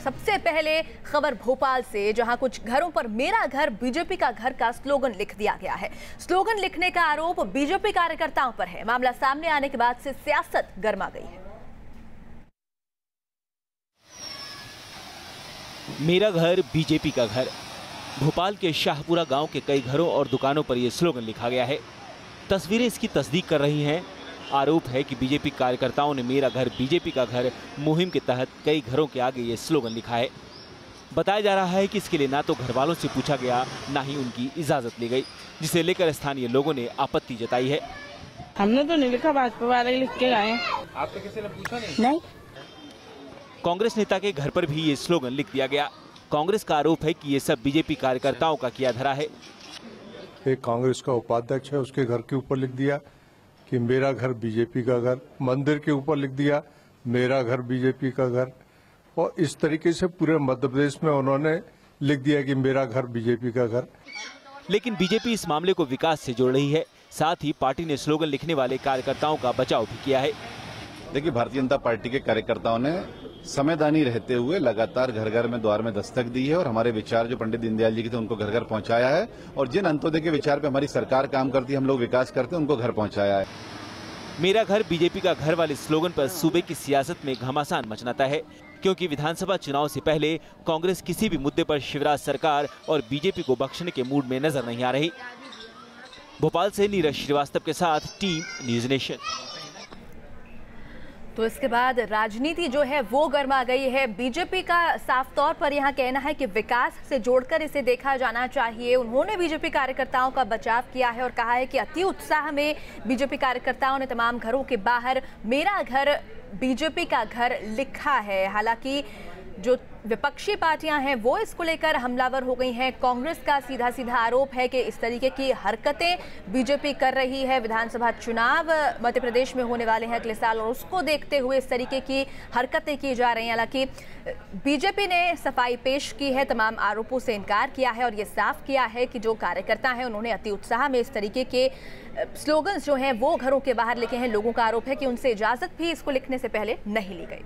सबसे पहले खबर भोपाल से, जहां कुछ घरों पर मेरा घर बीजेपी का घर का स्लोगन लिख दिया गया है। स्लोगन लिखने का आरोप बीजेपी कार्यकर्ताओं पर है। मामला सामने आने के बाद से सियासत गर्मा गई है। मेरा घर बीजेपी का घर। भोपाल के शाहपुरा गांव के कई घरों और दुकानों पर यह स्लोगन लिखा गया है। तस्वीरें इसकी तस्दीक कर रही हैं। आरोप है कि बीजेपी कार्यकर्ताओं ने मेरा घर बीजेपी का घर मुहिम के तहत कई घरों के आगे ये स्लोगन लिखा है। बताया जा रहा है कि इसके लिए ना तो घर वालों से पूछा गया, ना ही उनकी इजाजत ली गई, जिसे लेकर स्थानीय लोगों ने आपत्ति जताई है। हमने तो नहीं लिखा, भाजपा वाले लिख के गए। आपको किसी ने पूछा नहीं। कांग्रेस नेता के घर पर भी ये स्लोगन लिख दिया गया। कांग्रेस का आरोप है कि ये सब बीजेपी कार्यकर्ताओं का किया धरा है। एक कांग्रेस का उपाध्यक्ष है, उसके घर के ऊपर लिख दिया कि मेरा घर बीजेपी का घर, मंदिर के ऊपर लिख दिया मेरा घर बीजेपी का घर, और इस तरीके से पूरे मध्य प्रदेश में उन्होंने लिख दिया कि मेरा घर बीजेपी का घर। लेकिन बीजेपी इस मामले को विकास से जोड़ रही है। साथ ही पार्टी ने स्लोगन लिखने वाले कार्यकर्ताओं का बचाव भी किया है। देखिए, भारतीय जनता पार्टी के कार्यकर्ताओं ने समयदानी रहते हुए लगातार घर घर में द्वार में दस्तक दी है और हमारे विचार जो पंडित दीनदयाल जी के थे उनको घर घर पहुंचाया है, और जिन अंत्योदय के विचार पे हमारी सरकार काम करती है, हम लोग विकास करते हैं, उनको घर पहुंचाया है। मेरा घर बीजेपी का घर वाले स्लोगन पर सूबे की सियासत में घमासान मचनाता है, क्योंकि विधानसभा चुनाव से पहले कांग्रेस किसी भी मुद्दे पर शिवराज सरकार और बीजेपी को बख्शने के मूड में नजर नहीं आ रही। भोपाल से नीरज श्रीवास्तव के साथ टीम न्यूज़ नेशन। तो इसके बाद राजनीति जो है वो गर्मा गई है। बीजेपी का साफ तौर पर यहां कहना है कि विकास से जोड़कर इसे देखा जाना चाहिए। उन्होंने बीजेपी कार्यकर्ताओं का बचाव किया है और कहा है कि अति उत्साह में बीजेपी कार्यकर्ताओं ने तमाम घरों के बाहर मेरा घर बीजेपी का घर लिखा है। हालांकि जो विपक्षी पार्टियां हैं वो इसको लेकर हमलावर हो गई हैं। कांग्रेस का सीधा सीधा आरोप है कि इस तरीके की हरकतें बीजेपी कर रही है। विधानसभा चुनाव मध्य प्रदेश में होने वाले हैं अगले साल, और उसको देखते हुए इस तरीके की हरकतें की जा रही हैं। हालांकि बीजेपी ने सफाई पेश की है, तमाम आरोपों से इनकार किया है और ये साफ किया है कि जो कार्यकर्ता हैं उन्होंने अति उत्साह में इस तरीके के स्लोगन्स जो हैं वो घरों के बाहर लिखे हैं। लोगों का आरोप है कि उनसे इजाजत भी इसको लिखने से पहले नहीं ली गई।